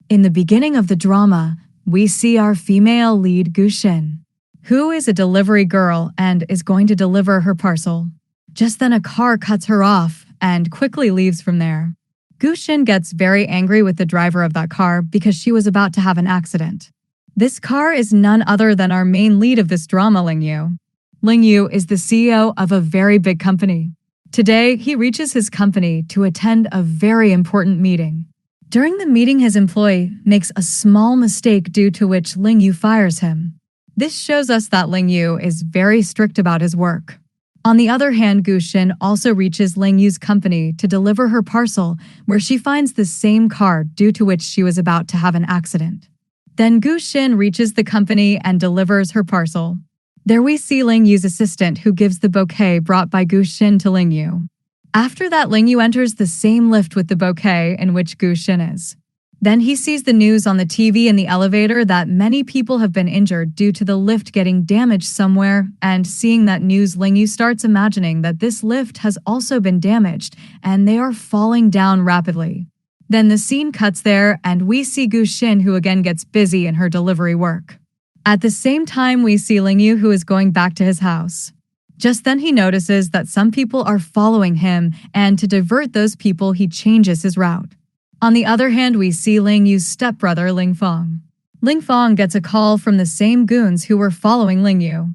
In the beginning of the drama, we see our female lead Gushin, who is a delivery girl and is going to deliver her parcel. Just then a car cuts her off and quickly leaves from there. Gushin gets very angry with the driver of that car because she was about to have an accident. This car is none other than our main lead of this drama, Ling Yu. Ling Yu is the CEO of a very big company. Today, he reaches his company to attend a very important meeting. During the meeting, his employee makes a small mistake due to which Ling Yu fires him. This shows us that Ling Yu is very strict about his work. On the other hand, Gushin also reaches Ling Yu's company to deliver her parcel, where she finds the same car due to which she was about to have an accident. Then Gushin reaches the company and delivers her parcel. There we see Ling Yu's assistant who gives the bouquet brought by Gushin to Ling Yu. After that, Ling Yu enters the same lift with the bouquet in which Gushin is. Then he sees the news on the TV in the elevator that many people have been injured due to the lift getting damaged somewhere, and seeing that news, Ling Yu starts imagining that this lift has also been damaged and they are falling down rapidly. Then the scene cuts there and we see Gushin, who again gets busy in her delivery work. At the same time, we see Ling Yu, who is going back to his house. Just then he notices that some people are following him, and to divert those people, he changes his route. On the other hand, we see Ling Yu's stepbrother, Ling Fong. Ling Fong gets a call from the same goons who were following Ling Yu.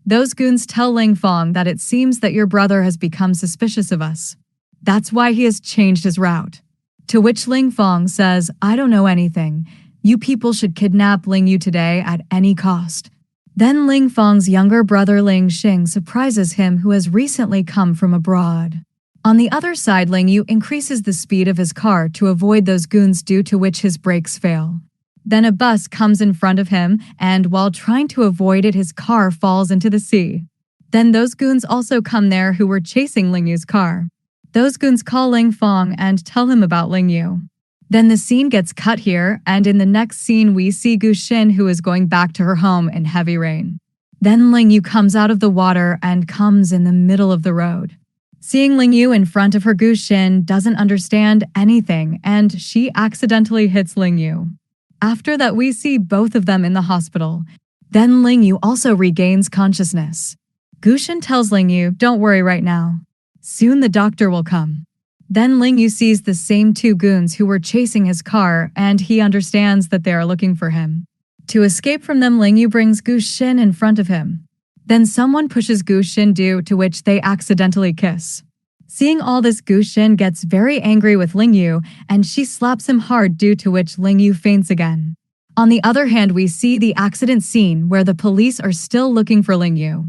Those goons tell Ling Fong that it seems that your brother has become suspicious of us. That's why he has changed his route. To which Ling Fong says, I don't know anything. You people should kidnap Ling Yu today at any cost. Then Ling Fong's younger brother Ling Xing surprises him, who has recently come from abroad. On the other side, Ling Yu increases the speed of his car to avoid those goons, due to which his brakes fail. Then a bus comes in front of him, and while trying to avoid it, his car falls into the sea. Then those goons also come there who were chasing Ling Yu's car. Those goons call Ling Fong and tell him about Ling Yu. Then the scene gets cut here, and in the next scene we see Gushin, who is going back to her home in heavy rain. Then Ling Yu comes out of the water and comes in the middle of the road. Seeing Ling Yu in front of her, Gushin doesn't understand anything, and she accidentally hits Ling Yu. After that, we see both of them in the hospital. Then Ling Yu also regains consciousness. Gushin tells Ling Yu, don't worry right now. Soon the doctor will come. Then Ling Yu sees the same two goons who were chasing his car, and he understands that they are looking for him. To escape from them, Ling Yu brings Gushin in front of him. Then someone pushes Gushin, due to which they accidentally kiss. Seeing all this, Gushin gets very angry with Ling Yu, and she slaps him hard, due to which Ling Yu faints again. On the other hand, we see the accident scene where the police are still looking for Ling Yu.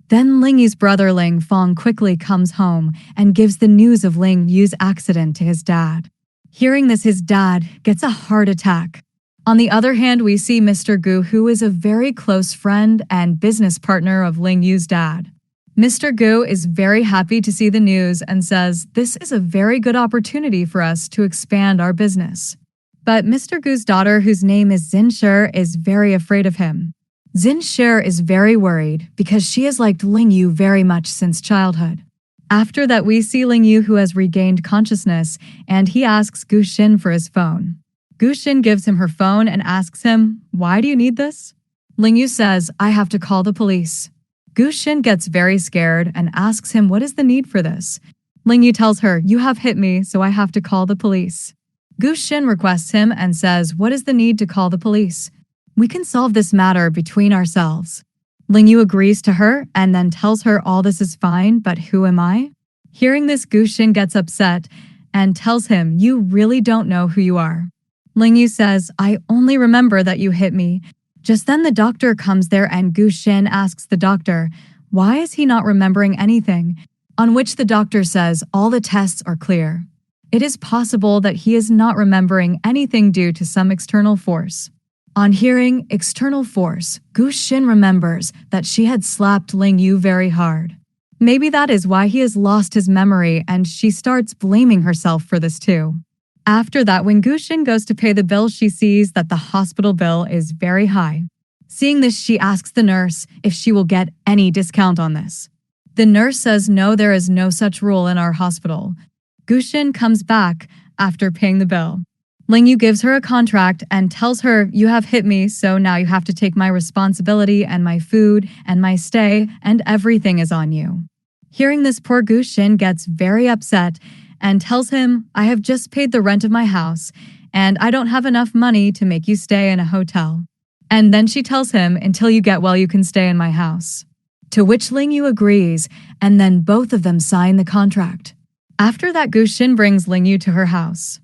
Then Ling Yu's brother Ling Fong quickly comes home and gives the news of Ling Yu's accident to his dad. Hearing this, his dad gets a heart attack. On the other hand, we see Mr. Gu, who is a very close friend and business partner of Ling Yu's dad. Mr. Gu is very happy to see the news and says, this is a very good opportunity for us to expand our business. But Mr. Gu's daughter, whose name is Zinshi, is very afraid of him. Zinshi is very worried because she has liked Ling Yu very much since childhood. After that, we see Ling Yu, who has regained consciousness, and he asks Gushin for his phone. Gushin gives him her phone and asks him, why do you need this? Ling Yu says, I have to call the police. Gushin gets very scared and asks him, what is the need for this? Ling Yu tells her, you have hit me, so I have to call the police. Gushin requests him and says, what is the need to call the police? We can solve this matter between ourselves. Ling Yu agrees to her and then tells her all this is fine, but who am I? Hearing this, Gushin gets upset and tells him, you really don't know who you are. Ling Yu says, I only remember that you hit me. Just then the doctor comes there and Gushin asks the doctor, why is he not remembering anything? On which the doctor says all the tests are clear. It is possible that he is not remembering anything due to some external force. On hearing external force, Gushin remembers that she had slapped Ling Yu very hard. Maybe that is why he has lost his memory, and she starts blaming herself for this too. After that, when Gushin goes to pay the bill, she sees that the hospital bill is very high. Seeing this, she asks the nurse if she will get any discount on this. The nurse says no, there is no such rule in our hospital. Gushin comes back after paying the bill. Ling Yu gives her a contract and tells her, you have hit me, so now you have to take my responsibility and my food and my stay, and everything is on you. Hearing this, poor Gu Xin gets very upset and tells him, I have just paid the rent of my house, and I don't have enough money to make you stay in a hotel. And then she tells him, until you get well, you can stay in my house. To which Ling Yu agrees, and then both of them sign the contract. After that, Gu Xin brings Ling Yu to her house.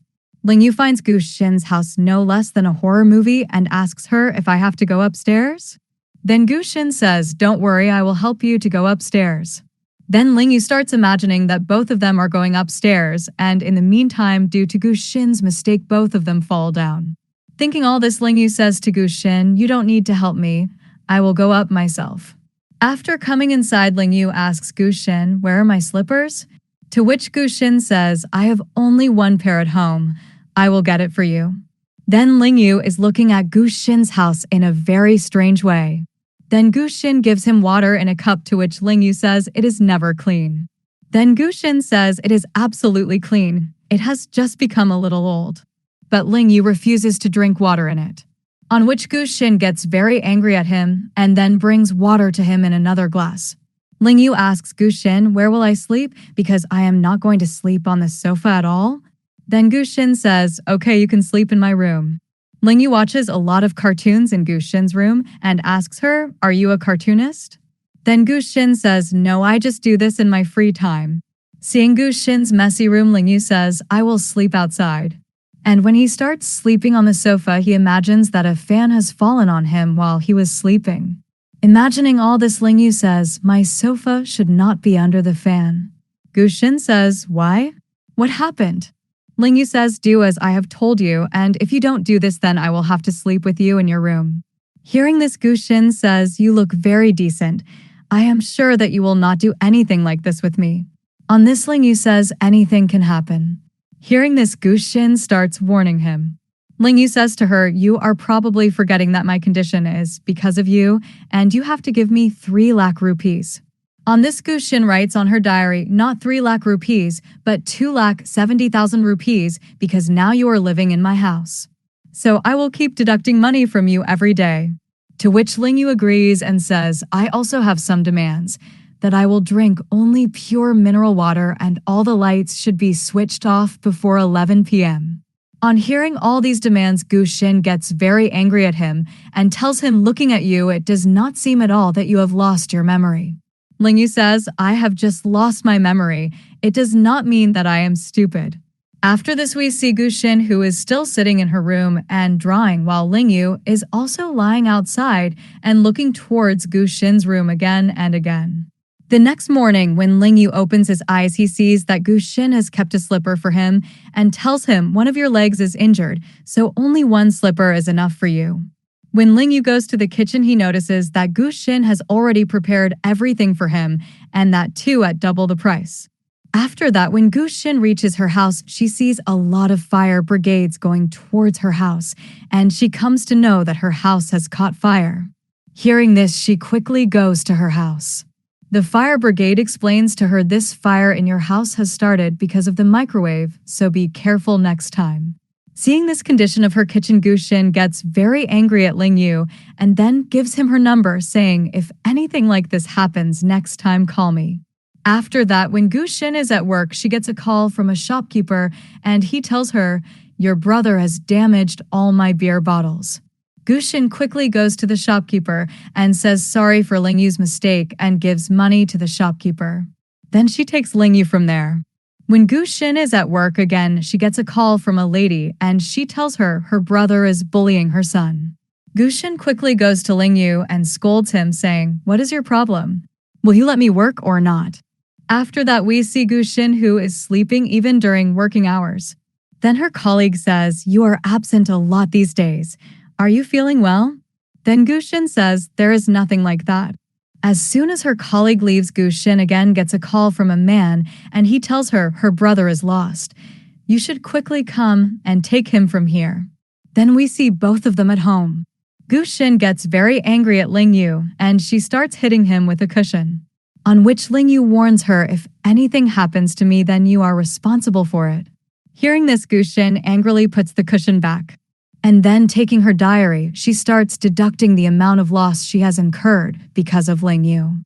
Ling Yu finds Gu Xin's house no less than a horror movie and asks her if I have to go upstairs. Then Gu Xin says, don't worry, I will help you to go upstairs. Then Ling Yu starts imagining that both of them are going upstairs, and in the meantime, due to Gu Xin's mistake, both of them fall down. Thinking all this, Ling Yu says to Gu Xin, you don't need to help me. I will go up myself. After coming inside, Ling Yu asks Gu Xin, where are my slippers? To which Gu Xin says, I have only one pair at home. I will get it for you. Then Ling Yu is looking at Gu Xin's house in a very strange way. Then Gu Xin gives him water in a cup, to which Ling Yu says it is never clean. Then Gu Xin says it is absolutely clean. It has just become a little old. But Ling Yu refuses to drink water in it. On which Gu Xin gets very angry at him and then brings water to him in another glass. Ling Yu asks Gu Xin, where will I sleep? Because I am not going to sleep on the sofa at all. Then Gu Xin says, okay, you can sleep in my room. Ling Yu watches a lot of cartoons in Gu Xin's room and asks her, are you a cartoonist? Then Gu Xin says, no, I just do this in my free time. Seeing Gu Xin's messy room, Ling Yu says, I will sleep outside. And when he starts sleeping on the sofa, he imagines that a fan has fallen on him while he was sleeping. Imagining all this, Ling Yu says, my sofa should not be under the fan. Gu Xin says, why? What happened? Ling Yu says, do as I have told you, and if you don't do this, then I will have to sleep with you in your room. Hearing this, Gu Xin says, you look very decent. I am sure that you will not do anything like this with me. On this, Ling Yu says, anything can happen. Hearing this, Gu Xin starts warning him. Ling Yu says to her, you are probably forgetting that my condition is because of you, and you have to give me 3 lakh rupees. On this, Gu Xin writes on her diary, not 3 lakh rupees, but 2,70,000 rupees, because now you are living in my house. So I will keep deducting money from you every day. To which Ling Yu agrees and says, I also have some demands, that I will drink only pure mineral water and all the lights should be switched off before 11 p.m. On hearing all these demands, Gu Xin gets very angry at him and tells him, looking at you, it does not seem at all that you have lost your memory. Ling Yu says, I have just lost my memory. It does not mean that I am stupid. After this, we see Gu Xin, who is still sitting in her room and drawing, while Ling Yu is also lying outside and looking towards Gu Xin's room again and again. The next morning, when Ling Yu opens his eyes, he sees that Gu Xin has kept a slipper for him and tells him, one of your legs is injured, so only one slipper is enough for you. When Ling Yu goes to the kitchen, he notices that Gu Xin has already prepared everything for him, and that too at double the price. After that, when Gu Xin reaches her house, she sees a lot of fire brigades going towards her house, and she comes to know that her house has caught fire. Hearing this, she quickly goes to her house. The fire brigade explains to her, this fire in your house has started because of the microwave, so be careful next time. Seeing this condition of her kitchen, Gu Xin gets very angry at Ling Yu and then gives him her number, saying, if anything like this happens next time, call me. After that, when Gu Xin is at work, she gets a call from a shopkeeper and he tells her, your brother has damaged all my beer bottles. Gu Xin quickly goes to the shopkeeper and says sorry for Ling Yu's mistake and gives money to the shopkeeper. Then she takes Ling Yu from there. When Gu Xin is at work again, she gets a call from a lady and she tells her her brother is bullying her son. Gu Xin quickly goes to Ling Yu and scolds him, saying, what is your problem? Will you let me work or not? After that, we see Gu Xin, who is sleeping even during working hours. Then her colleague says, you are absent a lot these days. Are you feeling well? Then Gu Xin says, there is nothing like that. As soon as her colleague leaves, Gu Xin again gets a call from a man and he tells her her brother is lost. You should quickly come and take him from here. Then we see both of them at home. Gu Xin gets very angry at Ling Yu and she starts hitting him with a cushion. On which Ling Yu warns her, if anything happens to me, then you are responsible for it. Hearing this, Guxin angrily puts the cushion back. And then, taking her diary, she starts deducting the amount of loss she has incurred because of Ling Yu.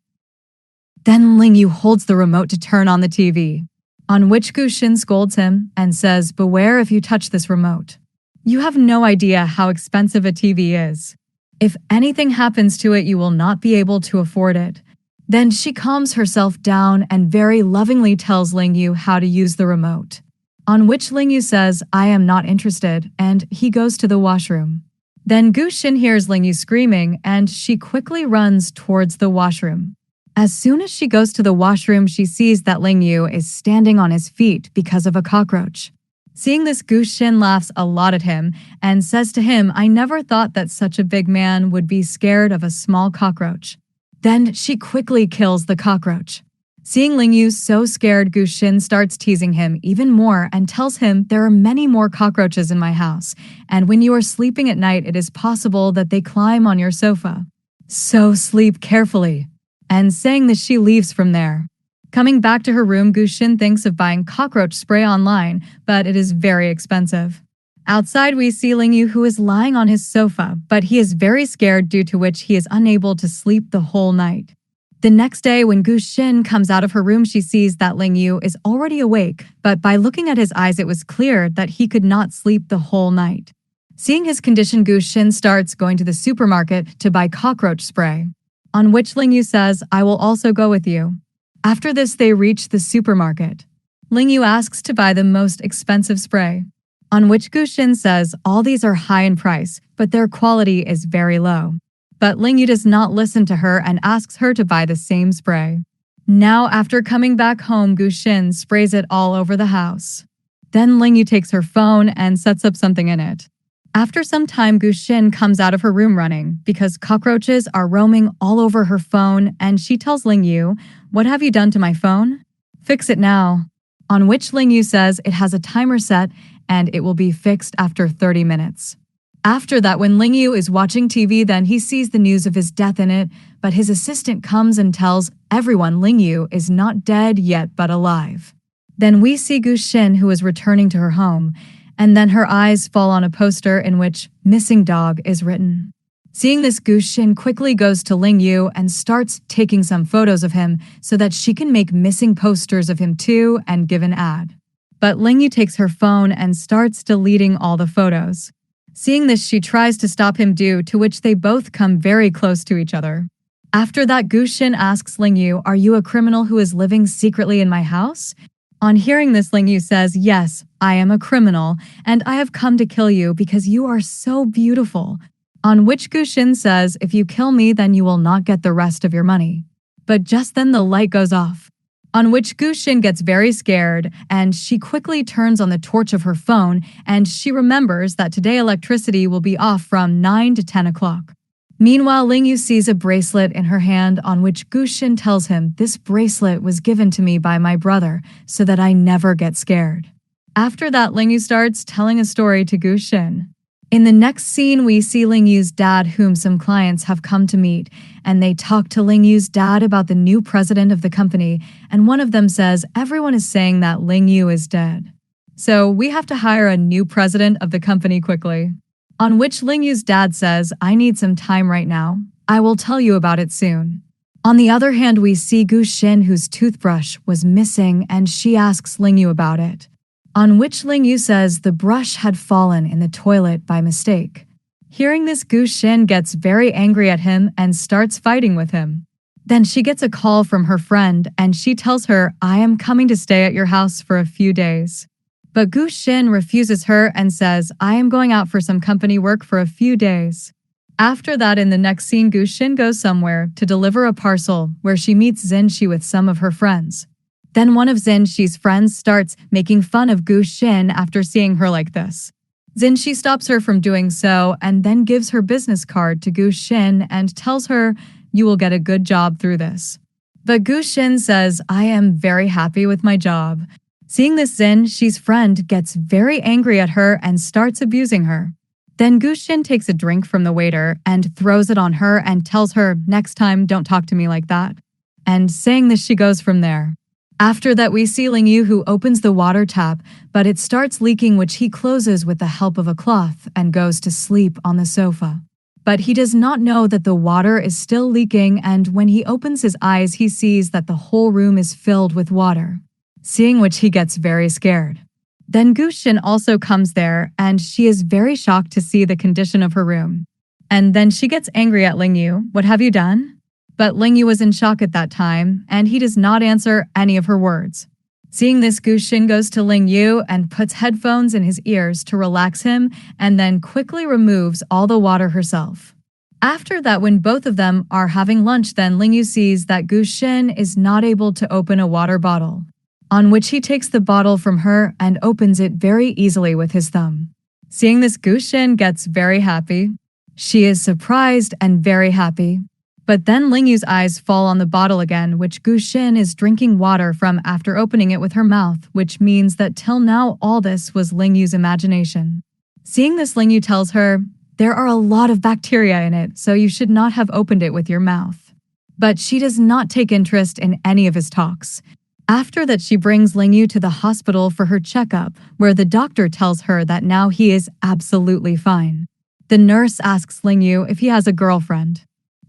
Then Ling Yu holds the remote to turn on the TV, on which Guxin scolds him and says, "Beware if you touch this remote. You have no idea how expensive a TV is. If anything happens to it, you will not be able to afford it." Then she calms herself down and very lovingly tells Ling Yu how to use the remote. On which Ling Yu says, "I am not interested," and he goes to the washroom. Then Guxin hears Ling Yu screaming and she quickly runs towards the washroom. As soon as she goes to the washroom, she sees that Ling Yu is standing on his feet because of a cockroach. Seeing this, Guxin laughs a lot at him and says to him, "I never thought that such a big man would be scared of a small cockroach." Then she quickly kills the cockroach. Seeing Ling Yu so scared, Guxin starts teasing him even more and tells him, "There are many more cockroaches in my house, and when you are sleeping at night, it is possible that they climb on your sofa. So sleep carefully." And saying this, she leaves from there. Coming back to her room, Guxin thinks of buying cockroach spray online, but it is very expensive. Outside, we see Ling Yu, who is lying on his sofa, but he is very scared, due to which he is unable to sleep the whole night. The next day, when Guxin comes out of her room, she sees that Ling Yu is already awake, but by looking at his eyes, it was clear that he could not sleep the whole night. Seeing his condition, Guxin starts going to the supermarket to buy cockroach spray. On which Ling Yu says, "I will also go with you." After this, they reach the supermarket. Ling Yu asks to buy the most expensive spray. On which Guxin says, "All these are high in price, but their quality is very low." But Ling Yu does not listen to her and asks her to buy the same spray. Now, after coming back home, Guxin sprays it all over the house. Then Ling Yu takes her phone and sets up something in it. After some time, Guxin comes out of her room running because cockroaches are roaming all over her phone, and she tells Ling Yu, "What have you done to my phone? Fix it now." On which Ling Yu says it has a timer set and it will be fixed after 30 minutes. After that, when Ling Yu is watching TV, then he sees the news of his death in it, but his assistant comes and tells everyone Ling Yu is not dead yet but alive. Then we see Guxin, who is returning to her home, and then her eyes fall on a poster in which "Missing Dog" is written. Seeing this, Guxin quickly goes to Ling Yu and starts taking some photos of him so that she can make missing posters of him too and give an ad. But Ling Yu takes her phone and starts deleting all the photos. Seeing this, she tries to stop him, due to which they both come very close to each other. After that, Guxin asks Ling Yu, "Are you a criminal who is living secretly in my house?" On hearing this, Ling Yu says, "Yes, I am a criminal, and I have come to kill you because you are so beautiful." On which Guxin says, "If you kill me, then you will not get the rest of your money." But just then the light goes off. On which Guxin gets very scared, and she quickly turns on the torch of her phone, and she remembers that today electricity will be off from 9 to 10 o'clock. Meanwhile, Ling Yu sees a bracelet in her hand, on which Guxin tells him, "This bracelet was given to me by my brother so that I never get scared." After that, Ling Yu starts telling a story to Guxin. In the next scene, we see Ling Yu's dad, whom some clients have come to meet, and they talk to Ling Yu's dad about the new president of the company, and one of them says, "Everyone is saying that Ling Yu is dead, so we have to hire a new president of the company quickly." On which Ling Yu's dad says, "I need some time right now. I will tell you about it soon." On the other hand, we see Guxin, whose toothbrush was missing, and she asks Ling Yu about it. On which Ling Yu says the brush had fallen in the toilet by mistake. Hearing this, Guxin gets very angry at him and starts fighting with him. Then she gets a call from her friend, and she tells her, "I am coming to stay at your house for a few days." But Guxin refuses her and says, "I am going out for some company work for a few days." After that, in the next scene, Guxin goes somewhere to deliver a parcel where she meets Xinxi with some of her friends. Then one of Xinxi's friends starts making fun of Guxin after seeing her like this. Xinxi stops her from doing so and then gives her business card to Guxin and tells her, "You will get a good job through this." But Guxin says, "I am very happy with my job." Seeing this, Xinxi's friend gets very angry at her and starts abusing her. Then Guxin takes a drink from the waiter and throws it on her and tells her, "Next time, don't talk to me like that." And saying this, she goes from there. After that, we see Ling Yu who opens the water tap, but it starts leaking, which he closes with the help of a cloth and goes to sleep on the sofa. But he does not know that the water is still leaking, and when he opens his eyes, he sees that the whole room is filled with water, seeing which he gets very scared. Then Guxin also comes there, and she is very shocked to see the condition of her room. And then she gets angry at Ling Yu. What have you done? But Ling Yu was in shock at that time, and he does not answer any of her words. Seeing this, Guxin goes to Ling Yu and puts headphones in his ears to relax him, and then quickly removes all the water herself. After that, when both of them are having lunch, then Ling Yu sees that Guxin is not able to open a water bottle, on which he takes the bottle from her and opens it very easily with his thumb. Seeing this, Guxin gets very happy. She is surprised and very happy. But then Ling Yu's eyes fall on the bottle again, which Guxin is drinking water from after opening it with her mouth, which means that till now all this was Ling Yu's imagination. Seeing this, Ling Yu tells her, "There are a lot of bacteria in it, so you should not have opened it with your mouth." But she does not take interest in any of his talks. After that, she brings Ling Yu to the hospital for her checkup, where the doctor tells her that now he is absolutely fine. The nurse asks Ling Yu if he has a girlfriend,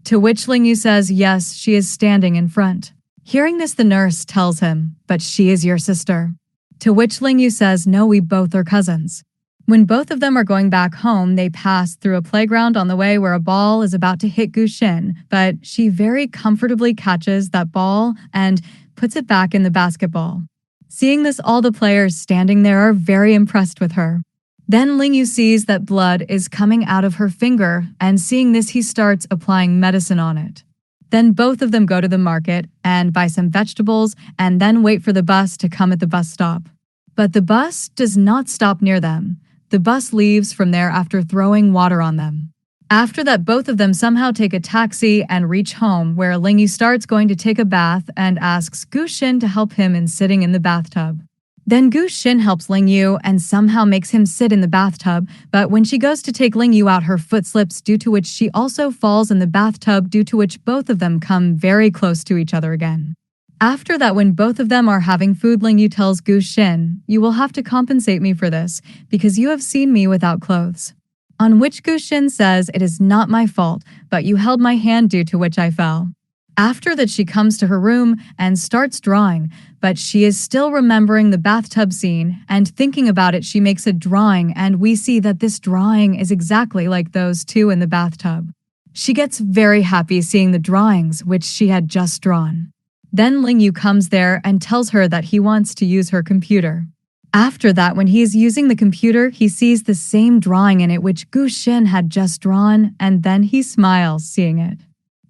to which Ling Yu says yes, she is standing in front. Hearing this, the nurse tells him, "But she is your sister." To which Ling Yu says, "No, we both are cousins." When both of them are going back home, they pass through a playground on the way where a ball is about to hit Guxin, but she very comfortably catches that ball and puts it back in the basketball. Seeing this, all the players standing there are very impressed with her. Then Ling Yu sees that blood is coming out of her finger, and seeing this, he starts applying medicine on it. Then both of them go to the market and buy some vegetables and then wait for the bus to come at the bus stop. But the bus does not stop near them. The bus leaves from there after throwing water on them. After that, both of them somehow take a taxi and reach home, where Ling Yu starts going to take a bath and asks Guxin to help him in sitting in the bathtub. Then Guxin helps Ling Yu and somehow makes him sit in the bathtub, but when she goes to take Ling Yu out, her foot slips, due to which she also falls in the bathtub, due to which both of them come very close to each other again. After that, when both of them are having food, Ling Yu tells Guxin, "You will have to compensate me for this, because you have seen me without clothes." On which Guxin says, "It is not my fault, but you held my hand, due to which I fell." After that, she comes to her room and starts drawing, but she is still remembering the bathtub scene, and thinking about it, she makes a drawing, and we see that this drawing is exactly like those two in the bathtub. She gets very happy seeing the drawings, which she had just drawn. Then Ling Yu comes there and tells her that he wants to use her computer. After that, when he is using the computer, he sees the same drawing in it which Guxin had just drawn, and then he smiles seeing it.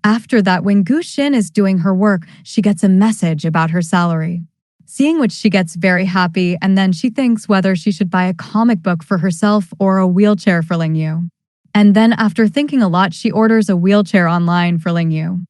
After that, when Guxin is doing her work, she gets a message about her salary. Seeing which, she gets very happy, and then she thinks whether she should buy a comic book for herself or a wheelchair for Ling Yu. And then after thinking a lot, she orders a wheelchair online for Ling Yu.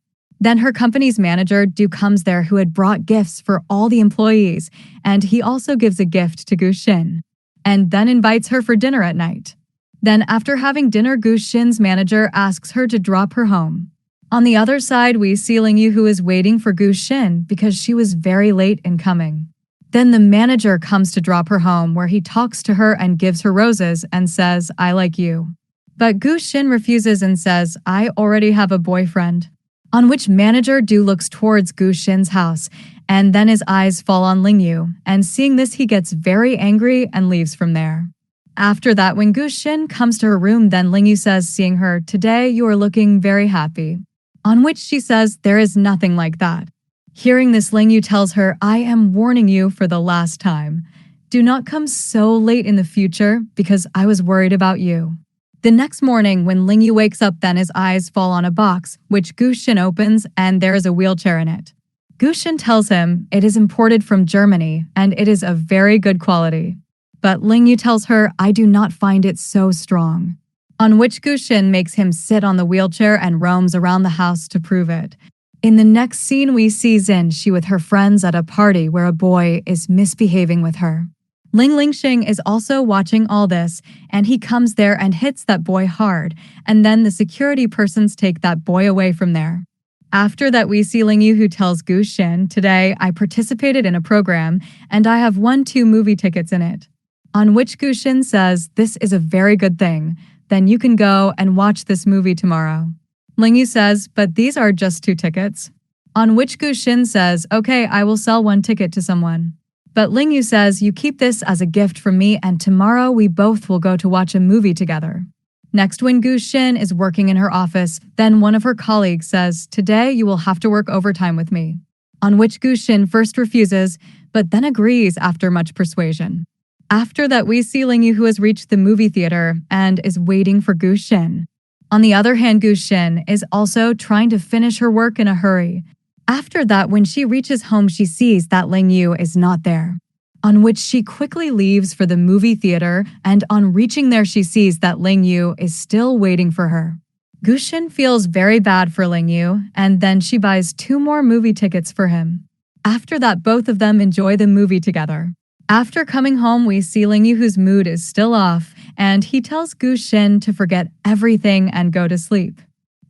Then her company's manager, Du, comes there, who had brought gifts for all the employees, and he also gives a gift to Guxin, and then invites her for dinner at night. Then after having dinner, Guxin's manager asks her to drop her home. On the other side, we see Ling Yu, who is waiting for Guxin because she was very late in coming. Then the manager comes to drop her home, where he talks to her and gives her roses and says, "I like you." But Guxin refuses and says, "I already have a boyfriend." On which manager Du looks towards Guxin's house, and then his eyes fall on Ling Yu, and seeing this, he gets very angry and leaves from there. After that, when Guxin comes to her room, then Ling Yu says, seeing her, "Today you are looking very happy." On which she says, "There is nothing like that." Hearing this, Ling Yu tells her, "I am warning you for the last time. Do not come so late in the future, because I was worried about you." The next morning, when Ling Yu wakes up, then his eyes fall on a box, which Guxin opens, and there is a wheelchair in it. Guxin tells him it is imported from Germany, and it is of very good quality. But Ling Yu tells her, "I do not find it so strong." On which Guxin makes him sit on the wheelchair and roams around the house to prove it. In the next scene, we see Xin, she with her friends at a party where a boy is misbehaving with her. Ling Lingxing is also watching all this, and he comes there and hits that boy hard, and then the security persons take that boy away from there. After that, we see Ling Yu who tells Gu Xin, "Today, I participated in a program and I have won 2 movie tickets in it." On which Gu Xin says, "This is a very good thing. Then you can go and watch this movie tomorrow." Ling Yu says, "But these are just 2 tickets." On which Gu Xin says, "Okay, I will sell 1 ticket to someone." But Ling Yu says, "You keep this as a gift from me and tomorrow we both will go to watch a movie together." Next, when Gu Xin is working in her office, then one of her colleagues says, "Today you will have to work overtime with me." On which Gu Xin first refuses, but then agrees after much persuasion. After that, we see Ling Yu who has reached the movie theater and is waiting for Gu Xin. On the other hand, Gu Xin is also trying to finish her work in a hurry. After that, when she reaches home, she sees that Ling Yu is not there. On which she quickly leaves for the movie theater, and on reaching there she sees that Ling Yu is still waiting for her. Gu Xin feels very bad for Ling Yu, and then she buys 2 more movie tickets for him. After that, both of them enjoy the movie together. After coming home, we see Ling Yu whose mood is still off, and he tells Gu Xin to forget everything and go to sleep.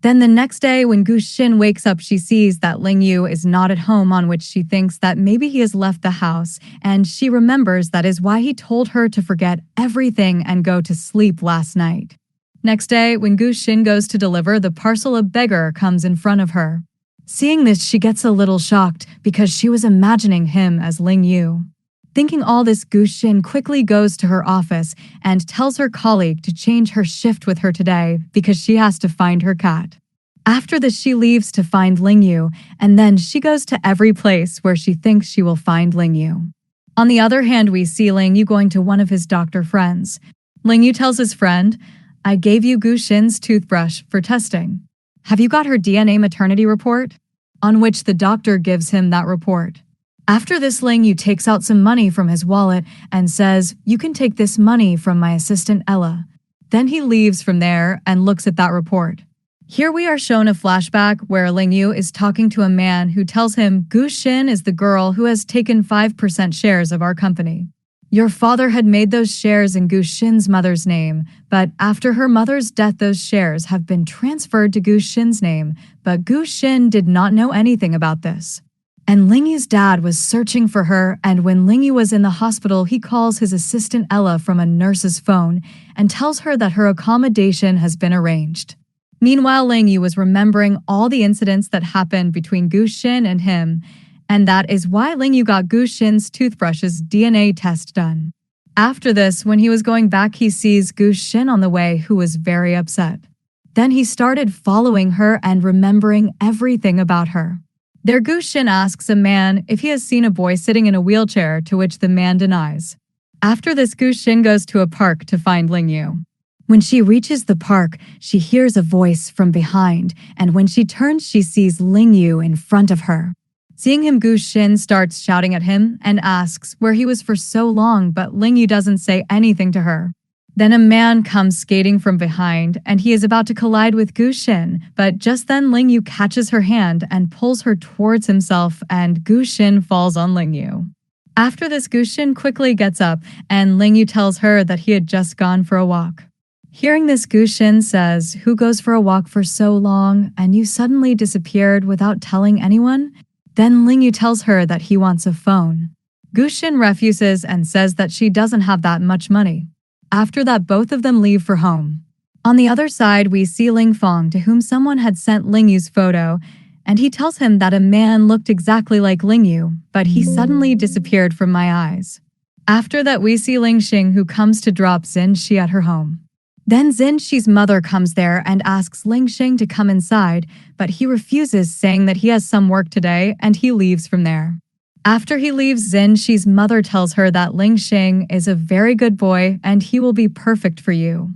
Then the next day, when Gu Xin wakes up, she sees that Ling Yu is not at home, on which she thinks that maybe he has left the house, and she remembers that is why he told her to forget everything and go to sleep last night. Next day, when Gu Xin goes to deliver the parcel, a beggar comes in front of her. Seeing this, she gets a little shocked because she was imagining him as Ling Yu. Thinking all this, Gu Xin quickly goes to her office and tells her colleague to change her shift with her today because she has to find her cat. After this, she leaves to find Ling Yu, and then she goes to every place where she thinks she will find Ling Yu. On the other hand, we see Ling Yu going to one of his doctor friends. Ling Yu tells his friend, "I gave you Gu Xin's toothbrush for testing. Have you got her DNA maternity report?" On which the doctor gives him that report. After this, Ling Yu takes out some money from his wallet and says, "You can take this money from my assistant Ella." Then he leaves from there and looks at that report. Here we are shown a flashback where Ling Yu is talking to a man who tells him, "Gu Xin is the girl who has taken 5% shares of our company. Your father had made those shares in Gu Xin's mother's name, but after her mother's death those shares have been transferred to Gu Xin's name, but Gu Xin did not know anything about this." And Ling Yu's dad was searching for her, and when Ling Yu was in the hospital, he calls his assistant Ella from a nurse's phone and tells her that her accommodation has been arranged. Meanwhile, Ling Yu was remembering all the incidents that happened between Gu Xin and him, and that is why Ling Yu got Gu Xin's toothbrush's DNA test done. After this, when he was going back, he sees Gu Xin on the way, who was very upset. Then he started following her and remembering everything about her. There, Gu Xin asks a man if he has seen a boy sitting in a wheelchair, to which the man denies. After this, Gu Xin goes to a park to find Ling Yu. When she reaches the park, she hears a voice from behind, and when she turns, she sees Ling Yu in front of her. Seeing him, Gu Xin starts shouting at him and asks where he was for so long, but Ling Yu doesn't say anything to her. Then a man comes skating from behind, and he is about to collide with Gu Xin, but just then Ling Yu catches her hand and pulls her towards himself, and Gu Xin falls on Ling Yu. After this, Gu Xin quickly gets up, and Ling Yu tells her that he had just gone for a walk. Hearing this, Gu Xin says, "Who goes for a walk for so long, and you suddenly disappeared without telling anyone?" Then Ling Yu tells her that he wants a phone. Gu Xin refuses and says that she doesn't have that much money. After that, both of them leave for home. On the other side, we see Ling Fong, to whom someone had sent Ling Yu's photo, and he tells him that a man looked exactly like Ling Yu, but he suddenly disappeared from my eyes. After that, we see Ling Xing, who comes to drop Xin Shi at her home. Then Xin Shi's mother comes there and asks Ling Xing to come inside, but he refuses, saying that he has some work today, and he leaves from there. After he leaves, Xin Shi's mother tells her that Ling Xing is a very good boy and he will be perfect for you.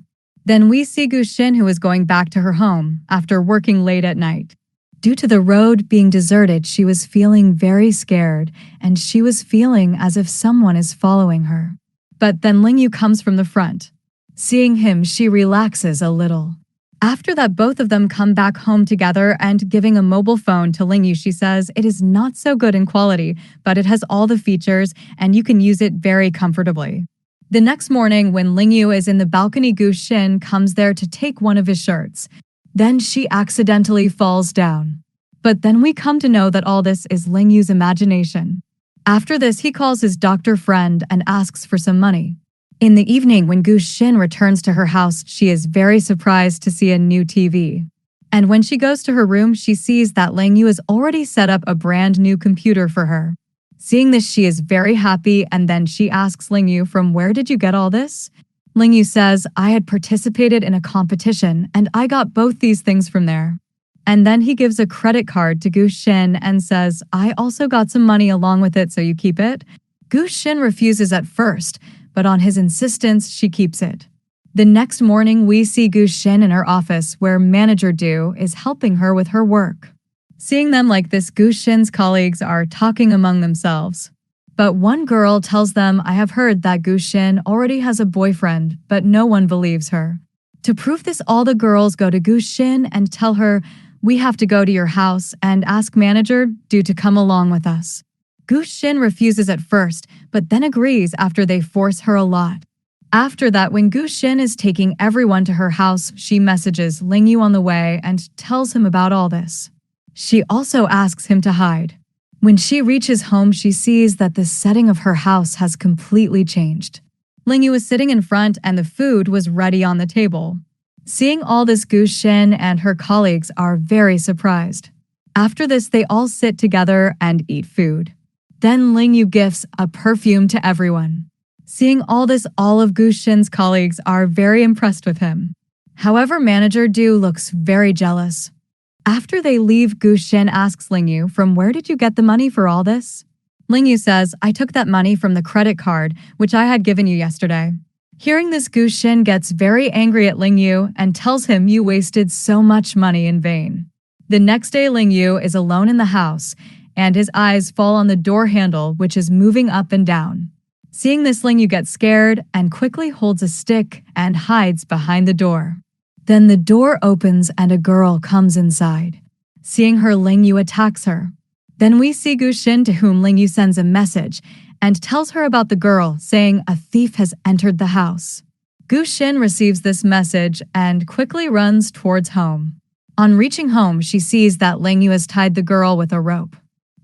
Then we see Gu Xin, who is going back to her home after working late at night. Due to the road being deserted, she was feeling very scared, and she was feeling as if someone is following her. But then Ling Yu comes from the front. Seeing him, she relaxes a little. After that, both of them come back home together, and giving a mobile phone to Ling Yu, she says it is not so good in quality, but it has all the features and you can use it very comfortably. The next morning, when Ling Yu is in the balcony, Gu Xin comes there to take one of his shirts. Then she accidentally falls down. But then we come to know that all this is Ling Yu's imagination. After this, he calls his doctor friend and asks for some money. In the evening, when Gu Xin returns to her house, she is very surprised to see a new TV. And when she goes to her room, she sees that Ling Yu has already set up a brand new computer for her. Seeing this, she is very happy, and then she asks Ling Yu, "From where did you get all this?" Ling Yu says, "I had participated in a competition, and I got both these things from there." And then he gives a credit card to Gu Xin and says, "I also got some money along with it, so you keep it." Gu Xin refuses at first, but on his insistence, she keeps it. The next morning, we see Gu Xin in her office where Manager Du is helping her with her work. Seeing them like this, Gu Xin's colleagues are talking among themselves. But one girl tells them, "I have heard that Gu Xin already has a boyfriend, but no one believes her." To prove this, all the girls go to Gu Xin and tell her, "We have to go to your house and ask Manager Du to come along with us." Gu Xin refuses at first, but then agrees after they force her a lot. After that, when Gu Xin is taking everyone to her house, she messages Ling Yu on the way and tells him about all this. She also asks him to hide. When she reaches home, she sees that the setting of her house has completely changed. Ling Yu was sitting in front and the food was ready on the table. Seeing all this, Gu Xin and her colleagues are very surprised. After this, they all sit together and eat food. Then Ling Yu gifts a perfume to everyone. Seeing all this, all of Gu Xin's colleagues are very impressed with him. However, Manager Du looks very jealous. After they leave, Gu Xin asks Ling Yu, "From where did you get the money for all this?" Ling Yu says, "I took that money from the credit card, which I had given you yesterday." Hearing this, Gu Xin gets very angry at Ling Yu and tells him, "You wasted so much money in vain." The next day, Ling Yu is alone in the house, and his eyes fall on the door handle, which is moving up and down. Seeing this, Ling Yu gets scared and quickly holds a stick and hides behind the door. Then the door opens and a girl comes inside. Seeing her, Ling Yu attacks her. Then we see Gu Xin, to whom Ling Yu sends a message and tells her about the girl, saying a thief has entered the house. Gu Xin receives this message and quickly runs towards home. On reaching home, she sees that Ling Yu has tied the girl with a rope.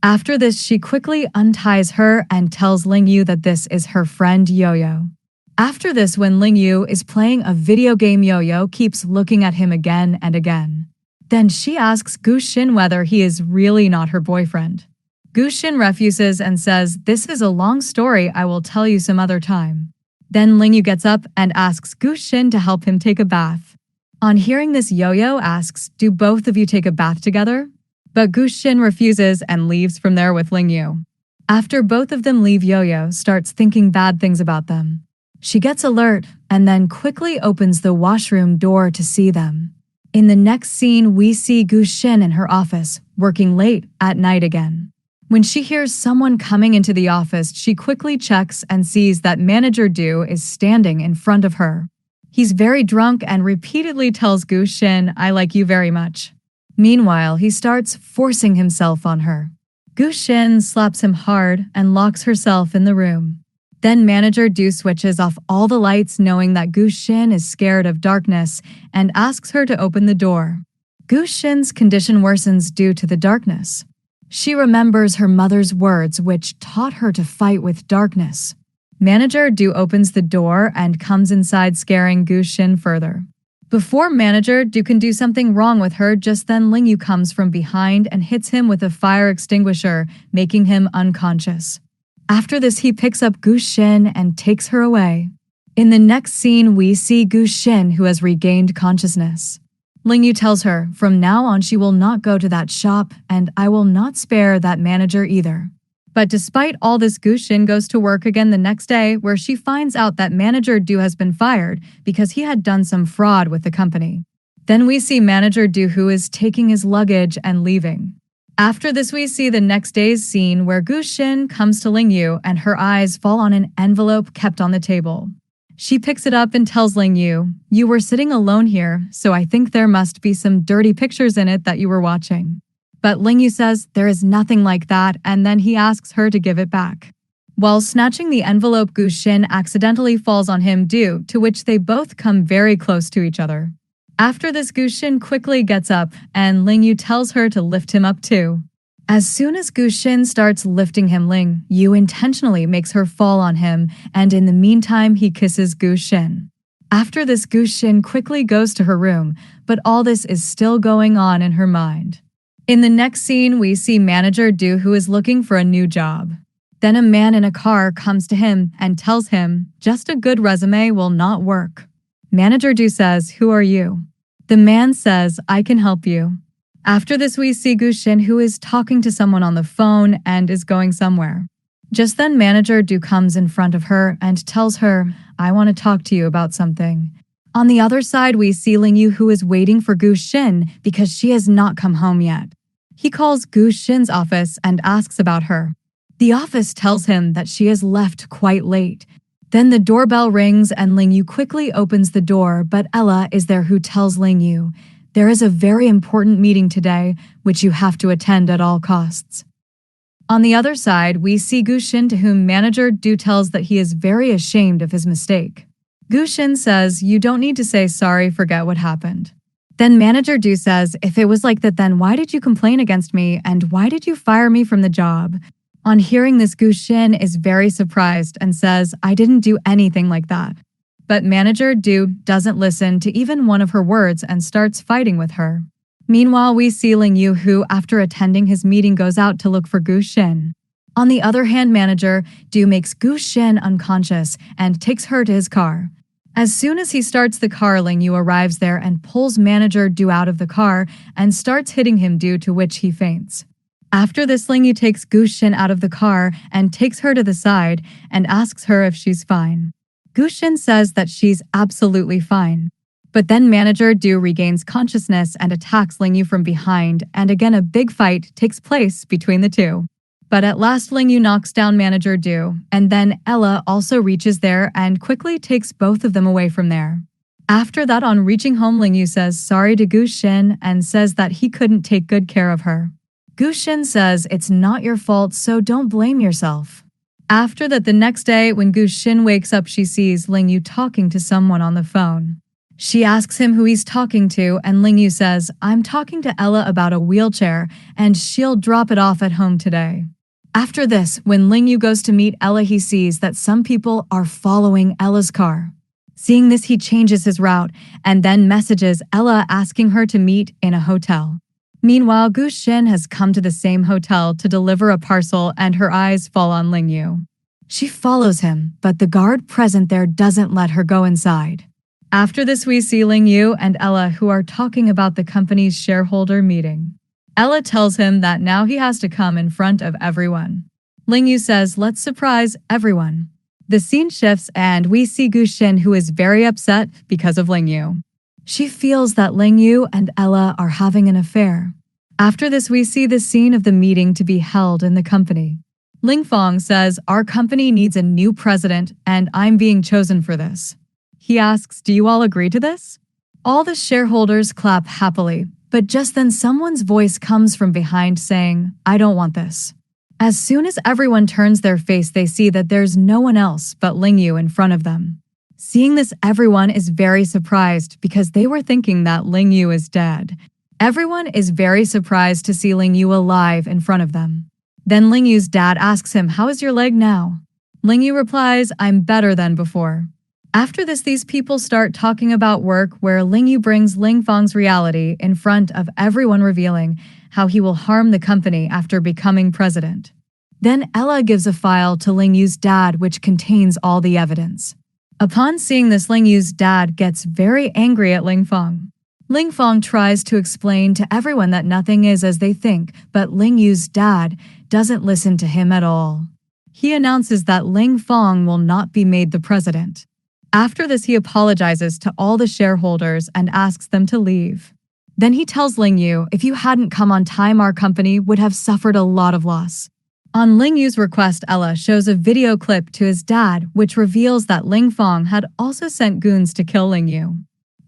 After this, she quickly unties her and tells Ling Yu that this is her friend Yo-Yo. After this, when Ling Yu is playing a video game, Yo-Yo keeps looking at him again and again. Then she asks Gu Xin whether he is really not her boyfriend. Gu Xin refuses and says, "This is a long story, I will tell you some other time." Then Ling Yu gets up and asks Gu Xin to help him take a bath. On hearing this, Yo-Yo asks, "Do both of you take a bath together?" But Gu Xin refuses and leaves from there with Ling Yu. After both of them leave, Yo-Yo starts thinking bad things about them. She gets alert and then quickly opens the washroom door to see them. In the next scene, we see Gu Xin in her office, working late at night again. When she hears someone coming into the office, she quickly checks and sees that Manager Du is standing in front of her. He's very drunk and repeatedly tells Gu Xin, "I like you very much." Meanwhile, he starts forcing himself on her. Gu Xin slaps him hard and locks herself in the room. Then Manager Du switches off all the lights, knowing that Gu Xin is scared of darkness, and asks her to open the door. Gu Xin's condition worsens due to the darkness. She remembers her mother's words, which taught her to fight with darkness. Manager Du opens the door and comes inside, scaring Gu Xin further. Before Manager Du can do something wrong with her, just then Ling Yu comes from behind and hits him with a fire extinguisher, making him unconscious. After this, he picks up Gu Xin and takes her away. In the next scene, we see Gu Xin, who has regained consciousness. Ling Yu tells her, "From now on, she will not go to that shop, and I will not spare that manager either." But despite all this, Gu Xin goes to work again the next day, where she finds out that Manager Du has been fired because he had done some fraud with the company. Then we see Manager Du, who is taking his luggage and leaving. After this, we see the next day's scene where Gu Xin comes to Ling Yu and her eyes fall on an envelope kept on the table. She picks it up and tells Ling Yu, "You were sitting alone here, so I think there must be some dirty pictures in it that you were watching." But Ling Yu says there is nothing like that, and then he asks her to give it back. While snatching the envelope, Gu Xin accidentally falls on him, due to which they both come very close to each other. After this, Guxin quickly gets up and Ling Yu tells her to lift him up too. As soon as Guxin starts lifting him, Ling Yu intentionally makes her fall on him, and in the meantime he kisses Guxin. After this, Guxin quickly goes to her room, but all this is still going on in her mind. In the next scene, we see manager Du, who is looking for a new job. Then a man in a car comes to him and tells him, just a good resume will not work. Manager Du says, "Who are you?" The man says, "I can help you." After this, we see Guxin, who is talking to someone on the phone and is going somewhere. Just then, manager Du comes in front of her and tells her, "I want to talk to you about something." On the other side, we see Ling Yu, who is waiting for Guxin because she has not come home yet. He calls Guxin's office and asks about her. The office tells him that she has left quite late. Then the doorbell rings and Ling Yu quickly opens the door, but Ella is there, who tells Ling Yu, "There is a very important meeting today, which you have to attend at all costs." On the other side, we see Guxin, to whom manager Du tells that he is very ashamed of his mistake. Guxin says, "You don't need to say sorry, forget what happened." Then manager Du says, "If it was like that, then why did you complain against me and why did you fire me from the job?" On hearing this, Guxin is very surprised and says, "I didn't do anything like that." But manager Du doesn't listen to even one of her words and starts fighting with her. Meanwhile, we see Ling Yu, who, after attending his meeting, goes out to look for Guxin. On the other hand, manager Du makes Guxin unconscious and takes her to his car. As soon as he starts the car, Ling Yu arrives there and pulls manager Du out of the car and starts hitting him, due to which he faints. After this, Ling Yu takes Guxin out of the car and takes her to the side and asks her if she's fine. Guxin says that she's absolutely fine. But then manager Du regains consciousness and attacks Ling Yu from behind, and again a big fight takes place between the two. But at last Ling Yu knocks down manager Du, and then Ella also reaches there and quickly takes both of them away from there. After that, on reaching home, Ling Yu says sorry to Guxin and says that he couldn't take good care of her. Guxin says, "It's not your fault, so don't blame yourself." After that, the next day, when Guxin wakes up, she sees Ling Yu talking to someone on the phone. She asks him who he's talking to, and Ling Yu says, "I'm talking to Ella about a wheelchair, and she'll drop it off at home today." After this, when Ling Yu goes to meet Ella, he sees that some people are following Ella's car. Seeing this, he changes his route and then messages Ella asking her to meet in a hotel. Meanwhile, Guxin has come to the same hotel to deliver a parcel, and her eyes fall on Ling Yu. She follows him, but the guard present there doesn't let her go inside. After this, we see Ling Yu and Ella, who are talking about the company's shareholder meeting. Ella tells him that now he has to come in front of everyone. Ling Yu says, "Let's surprise everyone." The scene shifts and we see Guxin, who is very upset because of Ling Yu. She feels that Ling Yu and Ella are having an affair. After this, we see the scene of the meeting to be held in the company. Ling Fong says, "Our company needs a new president and I'm being chosen for this." He asks, "Do you all agree to this?" All the shareholders clap happily, but just then someone's voice comes from behind saying, "I don't want this." As soon as everyone turns their face, they see that there's no one else but Ling Yu in front of them. Seeing this, everyone is very surprised because they were thinking that Ling Yu is dead. Everyone is very surprised to see Ling Yu alive in front of them. Then Ling Yu's dad asks him, "How is your leg now?" Ling Yu replies, "I'm better than before." After this, these people start talking about work, where Ling Yu brings Ling Fong's reality in front of everyone, revealing how he will harm the company after becoming president. Then Ella gives a file to Ling Yu's dad which contains all the evidence. Upon seeing this, Ling Yu's dad gets very angry at Ling Fong. Ling Fong tries to explain to everyone that nothing is as they think, but Ling Yu's dad doesn't listen to him at all. He announces that Ling Fong will not be made the president. After this, he apologizes to all the shareholders and asks them to leave. Then he tells Ling Yu, "If you hadn't come on time, our company would have suffered a lot of loss." On Ling Yu's request, Ella shows a video clip to his dad, which reveals that Ling Fong had also sent goons to kill Ling Yu.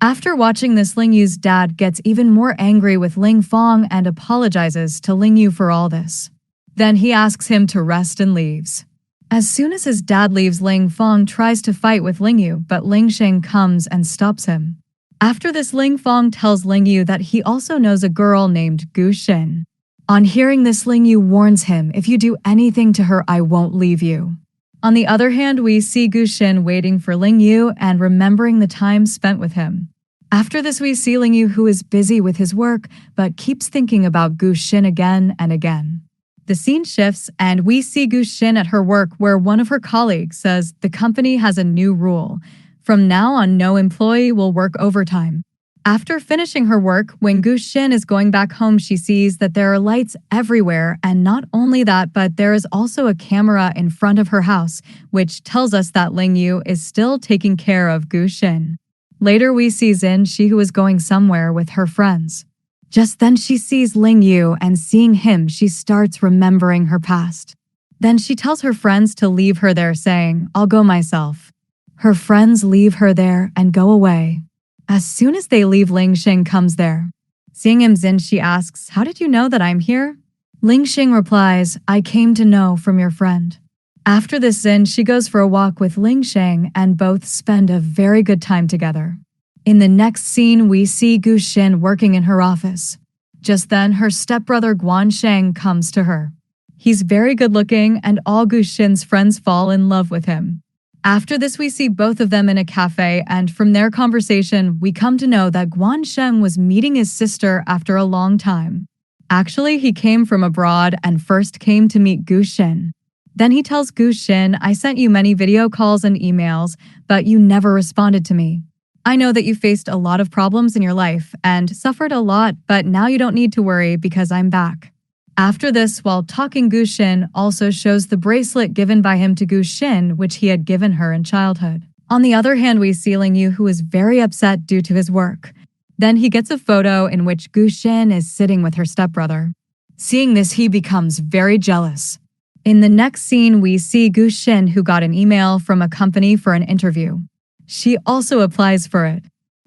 After watching this, Ling Yu's dad gets even more angry with Ling Fong and apologizes to Ling Yu for all this. Then he asks him to rest and leaves. As soon as his dad leaves, Ling Fong tries to fight with Ling Yu, but Ling Sheng comes and stops him. After this, Ling Fong tells Ling Yu that he also knows a girl named Gu Xin. On hearing this, Ling Yu warns him, if you do anything to her, I won't leave you. On the other hand, we see Gu Xin waiting for Ling Yu and remembering the time spent with him. After this, we see Ling Yu, who is busy with his work but keeps thinking about Gu Xin again and again. The scene shifts and we see Gu Xin at her work where one of her colleagues says the company has a new rule. From now on, no employee will work overtime. After finishing her work, when Gu Xin is going back home, she sees that there are lights everywhere, and not only that, but there is also a camera in front of her house, which tells us that Ling Yu is still taking care of Gu Xin. Later, we see Xin, she who is going somewhere with her friends. Just then, she sees Ling Yu, and seeing him, she starts remembering her past. Then she tells her friends to leave her there, saying, I'll go myself. Her friends leave her there and go away. As soon as they leave, Ling Xing comes there. Seeing him, Xin, she asks, how did you know that I'm here? Ling Xing replies, I came to know from your friend. After this, Xin, she goes for a walk with Ling Xing and both spend a very good time together. In the next scene, we see Gu Xin working in her office. Just then, her stepbrother Guan Sheng comes to her. He's very good looking and all Gu Xin's friends fall in love with him. After this, we see both of them in a cafe, and from their conversation, we come to know that Guan Sheng was meeting his sister after a long time. Actually, he came from abroad and first came to meet Gu Xin. Then he tells Gu Xin, I sent you many video calls and emails, but you never responded to me. I know that you faced a lot of problems in your life and suffered a lot, but now you don't need to worry because I'm back. After this, while talking, Gu Xin also shows the bracelet given by him to Gu Xin, which he had given her in childhood. On the other hand, we see Ling Yu, who is very upset due to his work. Then he gets a photo in which Gu Xin is sitting with her stepbrother. Seeing this, he becomes very jealous. In the next scene, we see Gu Xin, who got an email from a company for an interview. She also applies for it.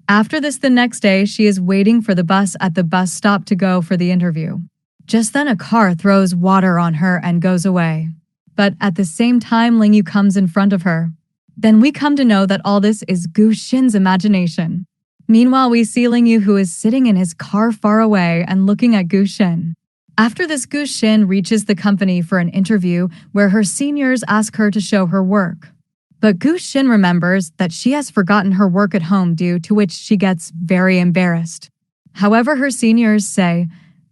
After this, the next day, she is waiting for the bus at the bus stop to go for the interview. Just then, a car throws water on her and goes away. But at the same time, Ling Yu comes in front of her. Then we come to know that all this is Gu Xin's imagination. Meanwhile, we see Ling Yu, who is sitting in his car far away and looking at Gu Xin. After this, Gu Xin reaches the company for an interview where her seniors ask her to show her work. But Gu Xin remembers that she has forgotten her work at home, due to which she gets very embarrassed. However, her seniors say,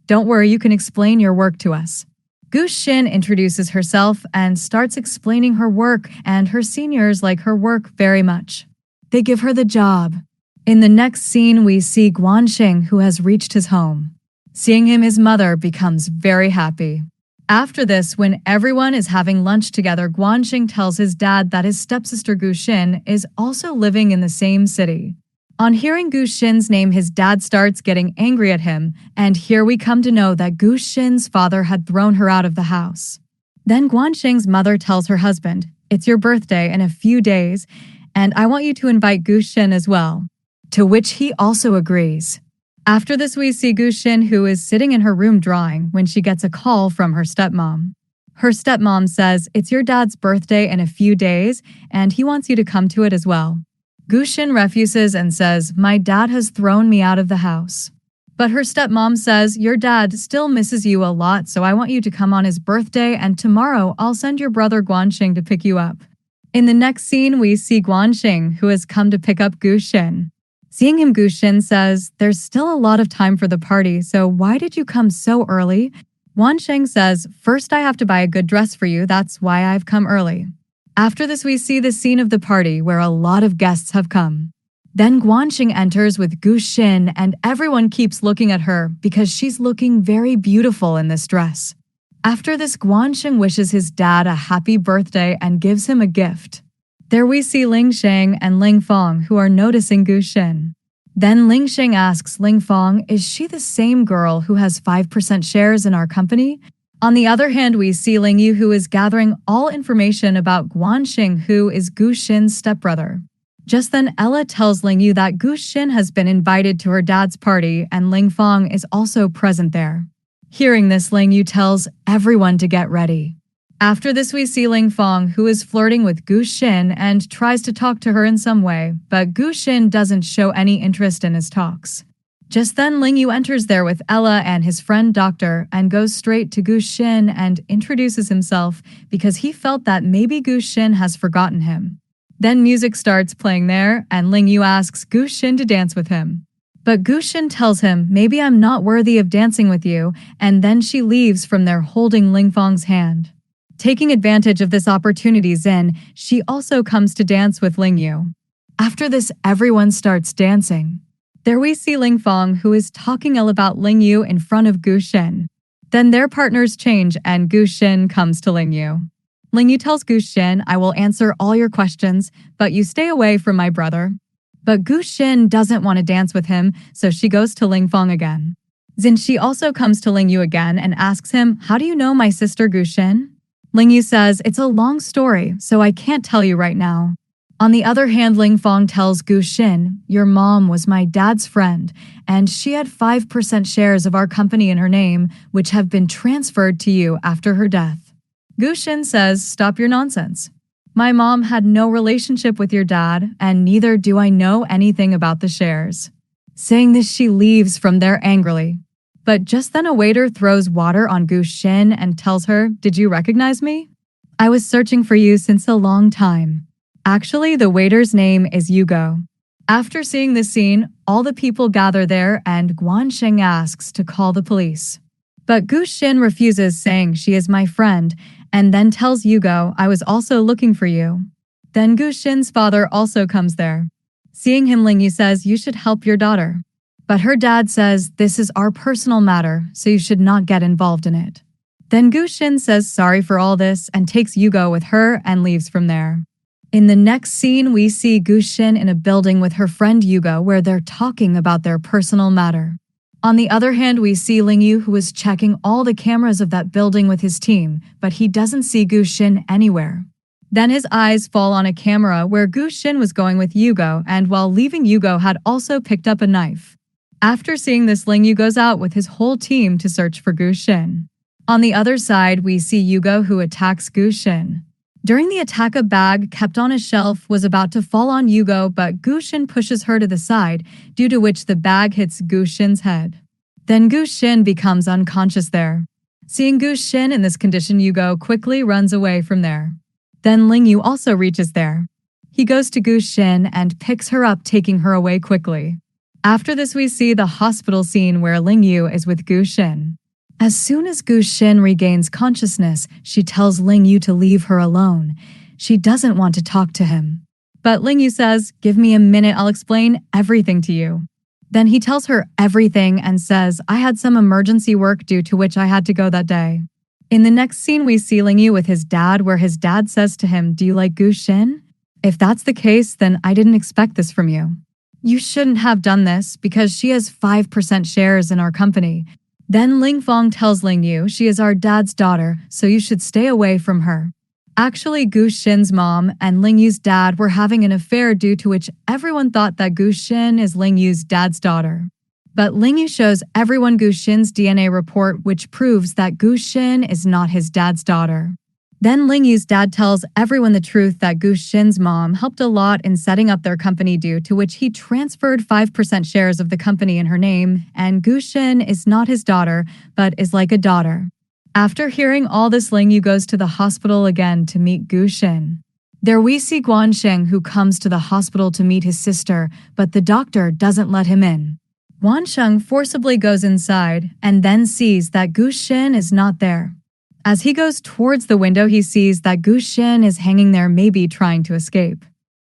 don't worry, you can explain your work to us. Gu Xin introduces herself and starts explaining her work, and her seniors like her work very much. They give her the job. In the next scene, we see Guan Xing, who has reached his home. Seeing him, his mother becomes very happy. After this, when everyone is having lunch together, Guan Xing tells his dad that his stepsister Gu Xin is also living in the same city. On hearing Gu Xin's name, his dad starts getting angry at him, and here we come to know that Gu Xin's father had thrown her out of the house. Then Guan Xing's mother tells her husband, it's your birthday in a few days, and I want you to invite Gu Xin as well. To which he also agrees. After this, we see Gu Xin, who is sitting in her room drawing when she gets a call from her stepmom. Her stepmom says, it's your dad's birthday in a few days, and he wants you to come to it as well. Gu Xin refuses and says, my dad has thrown me out of the house. But her stepmom says, your dad still misses you a lot, so I want you to come on his birthday, and tomorrow I'll send your brother Guan Xing to pick you up. In the next scene, we see Guan Xing, who has come to pick up Gu Xin. Seeing him, Gu Xin says, there's still a lot of time for the party, so why did you come so early? Guan Xing says, first I have to buy a good dress for you, that's why I've come early. After this, we see the scene of the party where a lot of guests have come. Then Guan Xing enters with Gu Xin, and everyone keeps looking at her because she's looking very beautiful in this dress. After this, Guan Xing wishes his dad a happy birthday and gives him a gift. There we see Ling Xing and Ling Fong, who are noticing Gu Xin. Then Ling Xing asks Ling Fong, is she the same girl who has 5% shares in our company? On the other hand, we see Ling Yu, who is gathering all information about Guan Xing, who is Gu Xin's stepbrother. Just then, Ella tells Ling Yu that Gu Xin has been invited to her dad's party, and Ling Fong is also present there. Hearing this, Ling Yu tells everyone to get ready. After this, we see Ling Fong, who is flirting with Gu Xin and tries to talk to her in some way, but Gu Xin doesn't show any interest in his talks. Just then, Ling Yu enters there with Ella and his friend Doctor and goes straight to Gu Xin and introduces himself because he felt that maybe Gu Xin has forgotten him. Then music starts playing there, and Ling Yu asks Gu Xin to dance with him. But Gu Xin tells him, maybe I'm not worthy of dancing with you, and then she leaves from there holding Ling Fong's hand. Taking advantage of this opportunity, Zin, she also comes to dance with Ling Yu. After this, everyone starts dancing. There we see Ling Fong, who is talking ill about Ling Yu in front of Gu Xin. Then their partners change and Gu Xin comes to Ling Yu. Ling Yu tells Gu Xin, I will answer all your questions, but you stay away from my brother. But Gu Xin doesn't want to dance with him, so she goes to Ling Fong again. Zin Shi also comes to Ling Yu again and asks him, how do you know my sister Gu Xin? Ling Yu says, it's a long story, so I can't tell you right now. On the other hand, Ling Fong tells Gu Xin, your mom was my dad's friend, and she had 5% shares of our company in her name, which have been transferred to you after her death. Gu Xin says, stop your nonsense. My mom had no relationship with your dad, and neither do I know anything about the shares. Saying this, she leaves from there angrily. But just then a waiter throws water on Gu Xin and tells her, did you recognize me? I was searching for you since a long time. Actually, the waiter's name is Yugo. After seeing this scene, all the people gather there and Guansheng asks to call the police. But Gu Xin refuses, saying she is my friend, and then tells Yugo, I was also looking for you. Then Gu Xin's father also comes there. Seeing him, Ling Yu says, you should help your daughter. But her dad says, this is our personal matter, so you should not get involved in it. Then Gu Xin says sorry for all this and takes Yugo with her and leaves from there. In the next scene, we see Gu Xin in a building with her friend Yugo where they're talking about their personal matter. On the other hand, we see Ling Yu, who is checking all the cameras of that building with his team, but he doesn't see Gu Xin anywhere. Then his eyes fall on a camera where Gu Xin was going with Yugo, and while leaving, Yugo had also picked up a knife. After seeing this, Ling Yu goes out with his whole team to search for Gu Xin. On the other side, we see Yugo, who attacks Gu Xin. During the attack, a bag kept on a shelf was about to fall on Yugo, but Gu Xin pushes her to the side, due to which the bag hits Gu Xin's head. Then Gu Xin becomes unconscious there. Seeing Gu Xin in this condition, Yugo quickly runs away from there. Then Ling Yu also reaches there. He goes to Gu Xin and picks her up, taking her away quickly. After this, we see the hospital scene where Ling Yu is with Gu Xin. As soon as Gu Xin regains consciousness, she tells Ling Yu to leave her alone. She doesn't want to talk to him. But Ling Yu says, give me a minute, I'll explain everything to you. Then he tells her everything and says, I had some emergency work due to which I had to go that day. In the next scene, we see Ling Yu with his dad, where his dad says to him, do you like Gu Xin? If that's the case, then I didn't expect this from you. You shouldn't have done this because she has 5% shares in our company. Then Ling Fong tells Ling Yu she is our dad's daughter, so you should stay away from her. Actually, Gu Xin's mom and Ling Yu's dad were having an affair, due to which everyone thought that Gu Xin is Ling Yu's dad's daughter. But Ling Yu shows everyone Gu Xin's DNA report, which proves that Gu Xin is not his dad's daughter. Then Ling Yu's dad tells everyone the truth that Gu Xin's mom helped a lot in setting up their company, due to which he transferred 5% shares of the company in her name, and Gu Xin is not his daughter, but is like a daughter. After hearing all this, Ling Yu goes to the hospital again to meet Gu Xin. There we see Guansheng, who comes to the hospital to meet his sister, but the doctor doesn't let him in. Guansheng forcibly goes inside and then sees that Gu Xin is not there. As he goes towards the window, he sees that Gu Xin is hanging there, maybe trying to escape.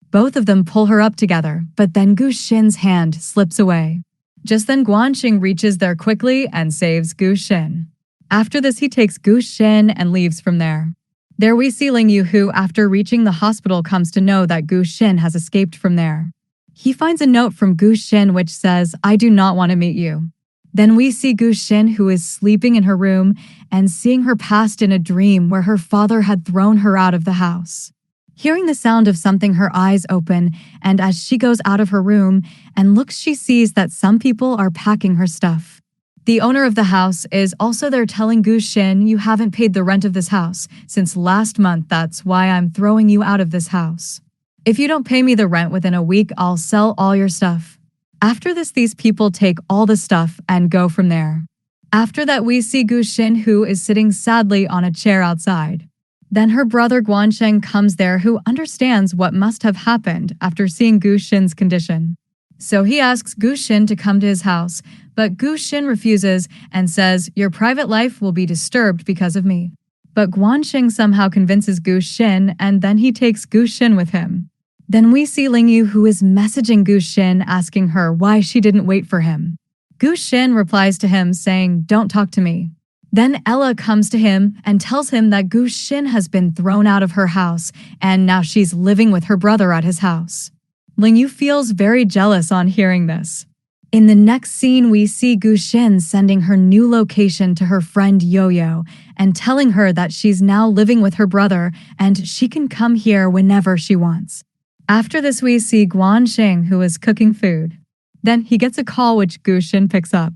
Both of them pull her up together, but then Gu Xin's hand slips away. Just then, Guansheng reaches there quickly and saves Gu Xin. After this, he takes Gu Xin and leaves from there. There we see Ling Yu, who, after reaching the hospital, comes to know that Gu Xin has escaped from there. He finds a note from Gu Xin which says, I do not want to meet you. Then we see Gu Xin, who is sleeping in her room and seeing her past in a dream where her father had thrown her out of the house. Hearing the sound of something, her eyes open, and as she goes out of her room and looks, she sees that some people are packing her stuff. The owner of the house is also there telling Gu Xin, you haven't paid the rent of this house since last month, that's why I'm throwing you out of this house. If you don't pay me the rent within a week, I'll sell all your stuff. After this, these people take all the stuff and go from there. After that, we see Gu Xin, who is sitting sadly on a chair outside. Then her brother Guansheng comes there, who understands what must have happened after seeing Gu Xin's condition. So he asks Gu Xin to come to his house, but Gu Xin refuses and says, your private life will be disturbed because of me. But Guansheng somehow convinces Gu Xin, and then he takes Gu Xin with him. Then we see Ling Yu, who is messaging Gu Xin, asking her why she didn't wait for him. Gu Xin replies to him saying, don't talk to me. Then Ella comes to him and tells him that Gu Xin has been thrown out of her house, and now she's living with her brother at his house. Ling Yu feels very jealous on hearing this. In the next scene, we see Gu Xin sending her new location to her friend Yo-Yo and telling her that she's now living with her brother and she can come here whenever she wants. After this, we see Guansheng, who is cooking food. Then he gets a call which Gu Xin picks up.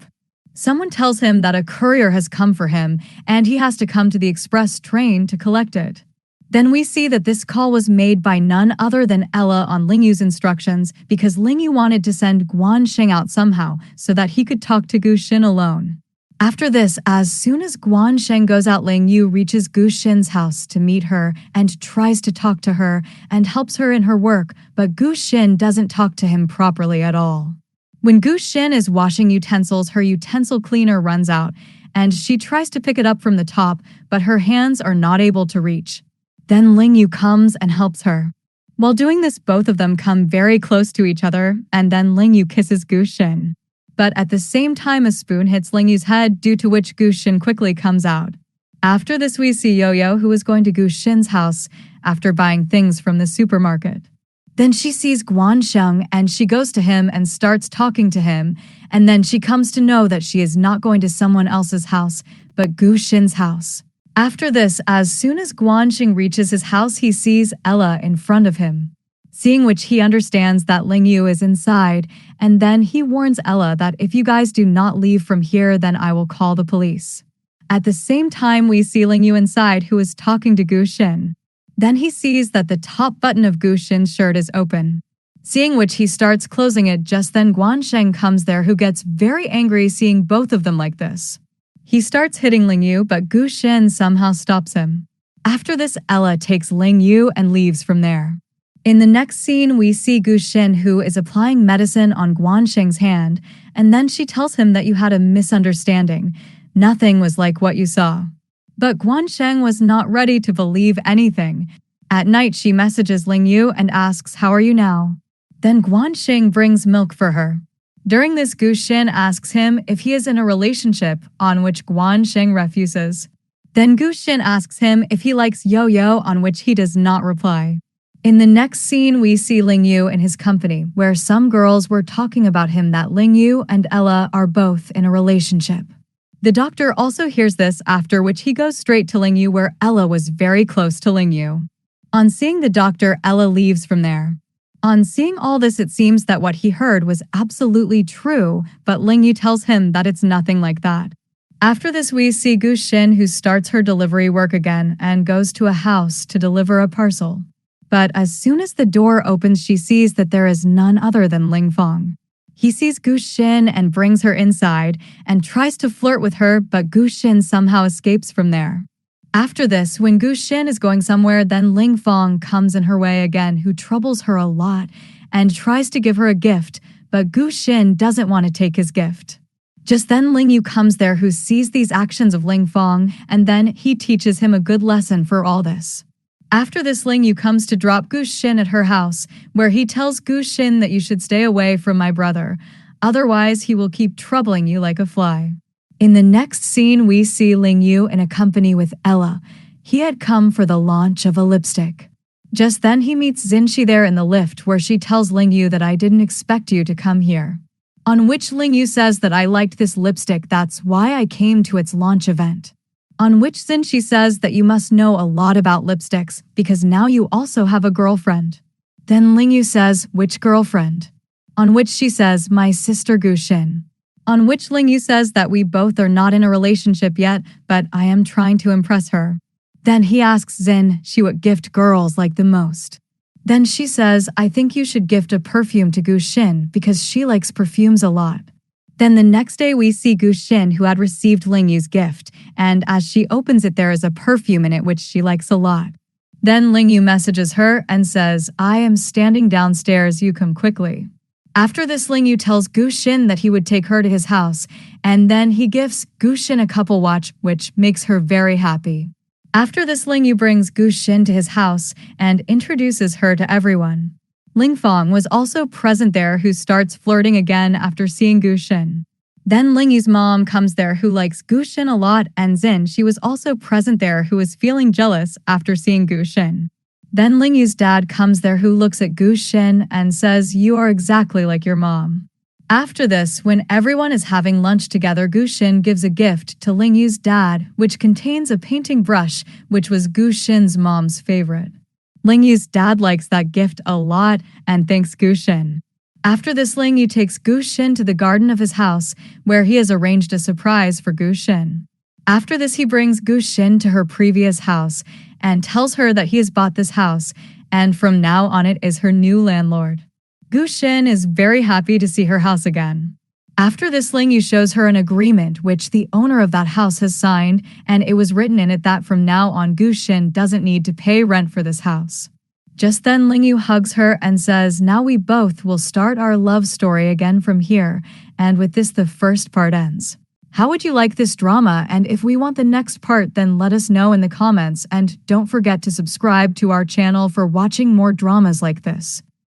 Someone tells him that a courier has come for him and he has to come to the express train to collect it. Then we see that this call was made by none other than Ella on Ling Yu's instructions because Ling Yu wanted to send Guansheng out somehow so that he could talk to Gu Xin alone. After this, as soon as Guansheng goes out, Ling Yu reaches Gu Xin's house to meet her and tries to talk to her and helps her in her work, but Gu Xin doesn't talk to him properly at all. When Gu Xin is washing utensils, her utensil cleaner runs out, and she tries to pick it up from the top, but her hands are not able to reach. Then Ling Yu comes and helps her. While doing this, both of them come very close to each other, and then Ling Yu kisses Gu Xin. But at the same time, a spoon hits Ling Yu's head, due to which Gu Xin quickly comes out. After this, we see Yo-Yo, who is going to Gu Xin's house after buying things from the supermarket. Then she sees Guansheng and she goes to him and starts talking to him, and then she comes to know that she is not going to someone else's house, but Gu Xin's house. After this, as soon as Guansheng reaches his house, he sees Ella in front of him. Seeing which, he understands that Ling Yu is inside, and then he warns Ella that if you guys do not leave from here, then I will call the police. At the same time, we see Ling Yu inside, who is talking to Gu Xin. Then he sees that the top button of Gu Xin's shirt is open. Seeing which, he starts closing it. Just then Guansheng comes there, who gets very angry seeing both of them like this. He starts hitting Ling Yu, but Gu Xin somehow stops him. After this, Ella takes Ling Yu and leaves from there. In the next scene, we see Gu Xin, who is applying medicine on Guansheng's hand, and then she tells him that you had a misunderstanding. Nothing was like what you saw. But Guansheng was not ready to believe anything. At night, she messages Ling Yu and asks, how are you now? Then Guansheng brings milk for her. During this, Gu Xin asks him if he is in a relationship, on which Guansheng refuses. Then Gu Xin asks him if he likes Yo-Yo, on which he does not reply. In the next scene, we see Ling Yu in his company, where some girls were talking about him that Ling Yu and Ella are both in a relationship. The doctor also hears this, after which he goes straight to Ling Yu, where Ella was very close to Ling Yu. On seeing the doctor, Ella leaves from there. On seeing all this, it seems that what he heard was absolutely true, but Ling Yu tells him that it's nothing like that. After this, we see Gu Xin, who starts her delivery work again and goes to a house to deliver a parcel. But as soon as the door opens, she sees that there is none other than Ling Fong. He sees Gu Xin and brings her inside and tries to flirt with her, but Gu Xin somehow escapes from there. After this, when Gu Xin is going somewhere, then Ling Fong comes in her way again, who troubles her a lot and tries to give her a gift, but Gu Xin doesn't want to take his gift. Just then Ling Yu comes there, who sees these actions of Ling Fong, and then he teaches him a good lesson for all this. After this, Ling Yu comes to drop Gu Xin at her house, where he tells Gu Xin that you should stay away from my brother, otherwise he will keep troubling you like a fly. In the next scene, we see Ling Yu in a company with Ella. He had come for the launch of a lipstick. Just then he meets Xinxi there in the lift, where she tells Ling Yu that I didn't expect you to come here. On which Ling Yu says that I liked this lipstick, that's why I came to its launch event. On which Xinxi says that you must know a lot about lipsticks because now you also have a girlfriend. Then Ling Yu says, which girlfriend? On which she says, my sister Gu Xin. On which Ling Yu says that we both are not in a relationship yet, but I am trying to impress her. Then he asks Zin she what gift girls like the most. Then she says, I think you should gift a perfume to Gu Xin because she likes perfumes a lot. Then the next day we see Gu Xin who had received Ling Yu's gift, and as she opens it there is a perfume in it which she likes a lot. Then Ling Yu messages her and says, I am standing downstairs, you come quickly. After this, Ling Yu tells Gu Xin that he would take her to his house, and then he gifts Gu Xin a couple watch, which makes her very happy. After this, Ling Yu brings Gu Xin to his house and introduces her to everyone. Ling Fong was also present there, who starts flirting again after seeing Gu Xin. Then Ling Yu's mom comes there, who likes Gu Xin a lot, and Zin, she was also present there, who was feeling jealous after seeing Gu Xin. Then Ling Yu's dad comes there, who looks at Gu Xin and says, you are exactly like your mom. After this, when everyone is having lunch together, Gu Xin gives a gift to Ling Yu's dad, which contains a painting brush, which was Gu Xin's mom's favorite. Ling Yu's dad likes that gift a lot and thanks Gu Xin. After this, Ling Yu takes Gu Xin to the garden of his house, where he has arranged a surprise for Gu Xin. After this, he brings Gu Xin to her previous house and tells her that he has bought this house, and from now on it is her new landlord. Gu Xin is very happy to see her house again. After this, Ling Yu shows her an agreement which the owner of that house has signed, and it was written in it that from now on Gu Xin doesn't need to pay rent for this house. Just then, Ling Yu hugs her and says, now we both will start our love story again from here, and with this the first part ends. How would you like this drama? And if we want the next part, then let us know in the comments, and don't forget to subscribe to our channel for watching more dramas like this.